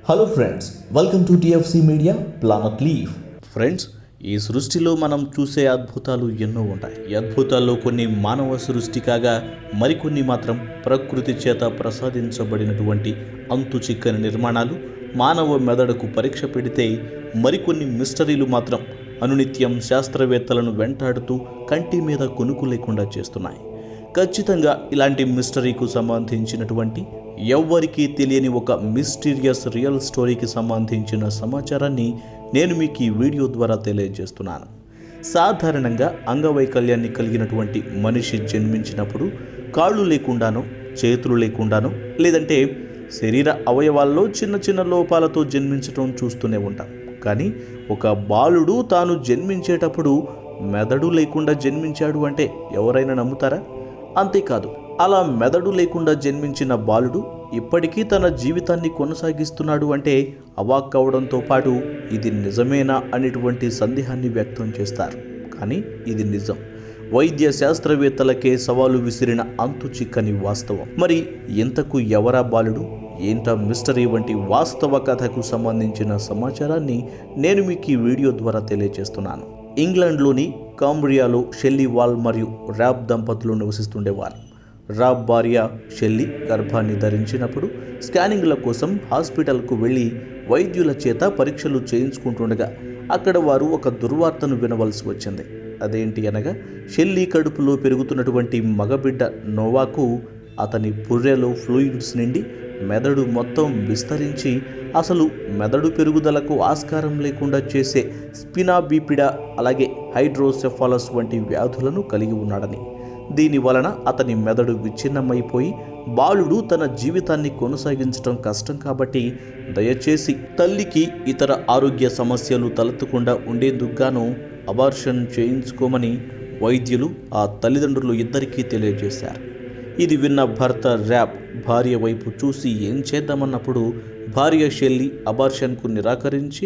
Hello friends, welcome to TFC media planet leave. Friends, ఈ సృష్టిలో మనం చూసే అద్భుతాలు ఎన్నో ఉంటాయి. ఈ అద్భుతాల్లో కొన్ని మానవ సృష్టి కాగా మరికొన్ని మాత్రం ప్రకృతి చేత ప్రసాదించబడినటువంటి అంతు చిక్కని నిర్మాణాలు. మానవ మెదడుకు పరీక్ష పెడితే మరికొన్ని మిస్టరీలు మాత్రం అనునిత్యం శాస్త్రవేత్తలను వెంటాడుతూ కంటి మీద కొనుకు లేకుండా చేస్తున్నాయి. ఖచ్చితంగా ఇలాంటి మిస్టరీకు సంబంధించినటువంటి ఎవ్వరికీ తెలియని ఒక మిస్టీరియస్ రియల్ స్టోరీకి సంబంధించిన సమాచారాన్ని నేను మీకు ఈ వీడియో ద్వారా తెలియజేస్తున్నాను. సాధారణంగా అంగవైకల్యాన్ని కలిగినటువంటి మనిషి జన్మించినప్పుడు కాళ్ళు లేకుండానో, చేతులు లేకుండానో, లేదంటే శరీర అవయవాల్లో చిన్న చిన్న లోపాలతో జన్మించడం చూస్తూనే ఉంటాం. కానీ ఒక బాలుడు తాను జన్మించేటప్పుడు మెదడు లేకుండా జన్మించాడు అంటే ఎవరైనా నమ్ముతారా? అంతేకాదు, అలా మెదడు లేకుండా జన్మించిన బాలుడు ఇప్పటికీ తన జీవితాన్ని కొనసాగిస్తున్నాడు అంటే అవాక్ అవడంతో పాటు ఇది నిజమేనా అనేటువంటి సందేహాన్ని వ్యక్తం చేస్తారు. కానీ ఇది నిజం. వైద్య శాస్త్రవేత్తలకే సవాలు విసిరిన అంతు చిక్కని వాస్తవం. మరి ఇంతకు ఎవరా బాలుడు, ఏంటా మిస్టరీ వంటి వాస్తవ కథకు సంబంధించిన సమాచారాన్ని నేను మీకు ఈ వీడియో ద్వారా తెలియజేస్తున్నాను. ఇంగ్లాండ్లోని కాంబ్రియాలో షెల్లీ వాల్ మరియు ర్యాబ్ దంపతులు నివసిస్తుండేవారు. రాబ్ భార్య షెల్లీ గర్భాన్ని ధరించినప్పుడు స్కానింగ్ల కోసం హాస్పిటల్కు వెళ్ళి వైద్యుల చేత పరీక్షలు చేయించుకుంటుండగా అక్కడ వారు ఒక దుర్వార్తను వినవలసి వచ్చింది. అదేంటి అనగా, షెల్లీ కడుపులో పెరుగుతున్నటువంటి మగబిడ్డ నోవాకు అతని పుర్రెలో ఫ్లూయిడ్స్ నిండి మెదడు మొత్తం విస్తరించి అసలు మెదడు పెరుగుదలకు ఆస్కారం లేకుండా చేసే స్పినా బీపిడా అలాగే హైడ్రోసెఫాలస్ వంటి వ్యాధులను కలిగి ఉన్నాడని, దీని వలన అతని మెదడు విచ్ఛిన్నమైపోయి బాలుడు తన జీవితాన్ని కొనసాగించడం కష్టం కాబట్టి దయచేసి తల్లికి ఇతర ఆరోగ్య సమస్యలు తలెత్తకుండా ఉండేందుకు గాను అబార్షన్ చేయించుకోమని వైద్యులు ఆ తల్లిదండ్రులు ఇద్దరికీ తెలియజేశారు. ఇది విన్న భర్త ర్యాబ్ భార్య వైపు చూసి ఏం చేద్దామన్నప్పుడు భార్య షెల్లీ అబార్షన్కు నిరాకరించి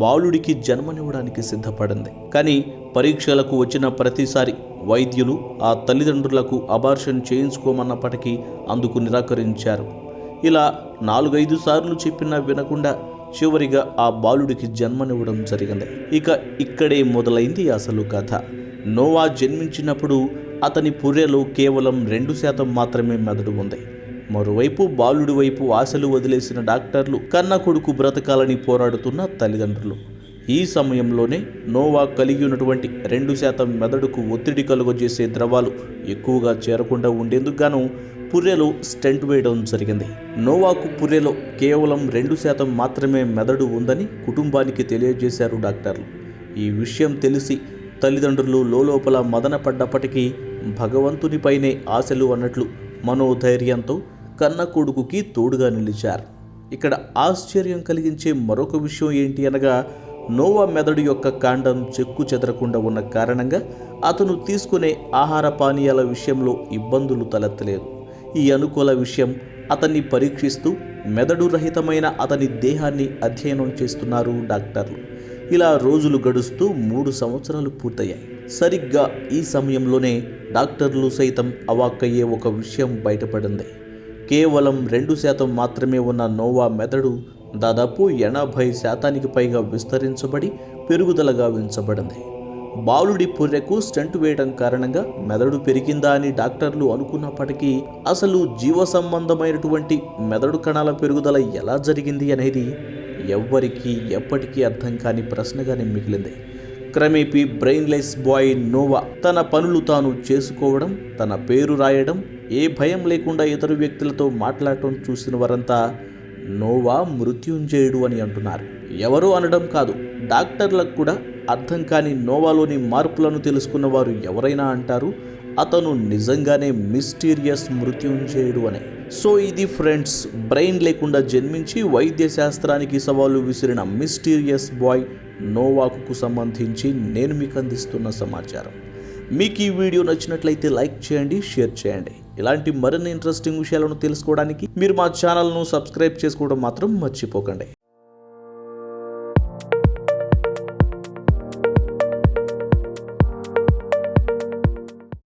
బాలుడికి జన్మనివ్వడానికి సిద్ధపడింది. కానీ పరీక్షలకు వచ్చిన ప్రతిసారి వైద్యులు ఆ తల్లిదండ్రులకు అబార్షన్ చేయించుకోమన్నప్పటికీ అందుకు నిరాకరించారు. ఇలా 4-5 సార్లు చెప్పినా వినకుండా చివరిగా ఆ బాలుడికి జన్మనివ్వడం జరిగింది. ఇక్కడే మొదలైంది అసలు కథ. నోవా జన్మించినప్పుడు అతని పుర్రెలో కేవలం 2% మాత్రమే మెదడు ఉంది. మరోవైపు బాలుడి వైపు ఆశలు వదిలేసిన డాక్టర్లు, కన్న కొడుకు బ్రతకాలని పోరాడుతున్న తల్లిదండ్రులు. ఈ సమయంలోనే నోవా కలిగి ఉన్నటువంటి 2% మెదడుకు ఒత్తిడి కలుగజేసే ద్రవాలు ఎక్కువగా చేరకుండా ఉండేందుకు గాను పుర్రెలో స్టెంట్ వేయడం జరిగింది. నోవాకు పుర్రెలో కేవలం 2% మాత్రమే మెదడు ఉందని కుటుంబానికి తెలియజేశారు డాక్టర్లు. ఈ విషయం తెలిసి తల్లిదండ్రులు లోపల మదన పడ్డప్పటికీ భగవంతునిపైనే ఆశలు అన్నట్లు మనోధైర్యంతో కన్న కొడుకుకి తోడుగా నిలిచారు. ఇక్కడ ఆశ్చర్యం కలిగించే మరొక విషయం ఏంటి అనగా, నోవా మెదడు యొక్క కాండం చెక్కు చెదరకుండా ఉన్న కారణంగా అతను తీసుకునే ఆహార పానీయాల విషయంలో ఇబ్బందులు తలెత్తలేదు. ఈ అనుకూల విషయం అతన్ని పరీక్షిస్తూ మెదడు రహితమైన అతని దేహాన్ని అధ్యయనం చేస్తున్నారు డాక్టర్లు. ఇలా రోజులు గడుస్తూ 3 సంవత్సరాలు పూర్తయ్యాయి. సరిగ్గా ఈ సమయంలోనే డాక్టర్లు సైతం అవాక్కయ్యే ఒక విషయం బయటపడింది. కేవలం 2% మాత్రమే ఉన్న నోవా మెదడు దాదాపు 80% పైగా విస్తరించబడి పెరుగుదలగా ఉంచబడింది. బాలుడి పుర్రెకు స్టంట్ వేయడం కారణంగా మెదడు పెరిగిందా అని డాక్టర్లు అనుకున్నప్పటికీ అసలు జీవ సంబంధమైనటువంటి మెదడు కణాల పెరుగుదల ఎలా జరిగింది అనేది ఎవ్వరికీ ఎప్పటికీ అర్థం కాని ప్రశ్నగానే మిగిలింది. క్రమేపీ బ్రెయిన్లెస్ బాయ్ నోవా తన పనులు తాను చేసుకోవడం, తన పేరు రాయడం, ఏ భయం లేకుండా ఇతర వ్యక్తులతో మాట్లాడటం చూసిన వారంతా నోవా మృత్యుంజయుడు అని అంటున్నారు. ఎవరో అనడం కాదు, డాక్టర్లకు కూడా అర్థం కాని నోవాలోని మార్పులను తెలుసుకున్న వారు ఎవరైనా అంటారు అతను నిజంగానే మిస్టీరియస్ మృత్యుంజయుడు అని. సో ఇది ఫ్రెండ్స్, బ్రెయిన్ లేకుండా జన్మించి వైద్య శాస్త్రానికి సవాలు విసిరిన మిస్టీరియస్ బాయ్ నోవాకు సంబంధించి నేను మీకు అందిస్తున్న సమాచారం. మీకు ఈ వీడియో నచ్చినట్లయితే లైక్ చేయండి, షేర్ చేయండి. ఇలాంటి మరిన్ని ఇంట్రెస్టింగ్ విషయాలను తెలుసుకోవడానికి మీరు మా ఛానల్ను సబ్స్క్రైబ్ చేసుకోవడం మాత్రం మర్చిపోకండి.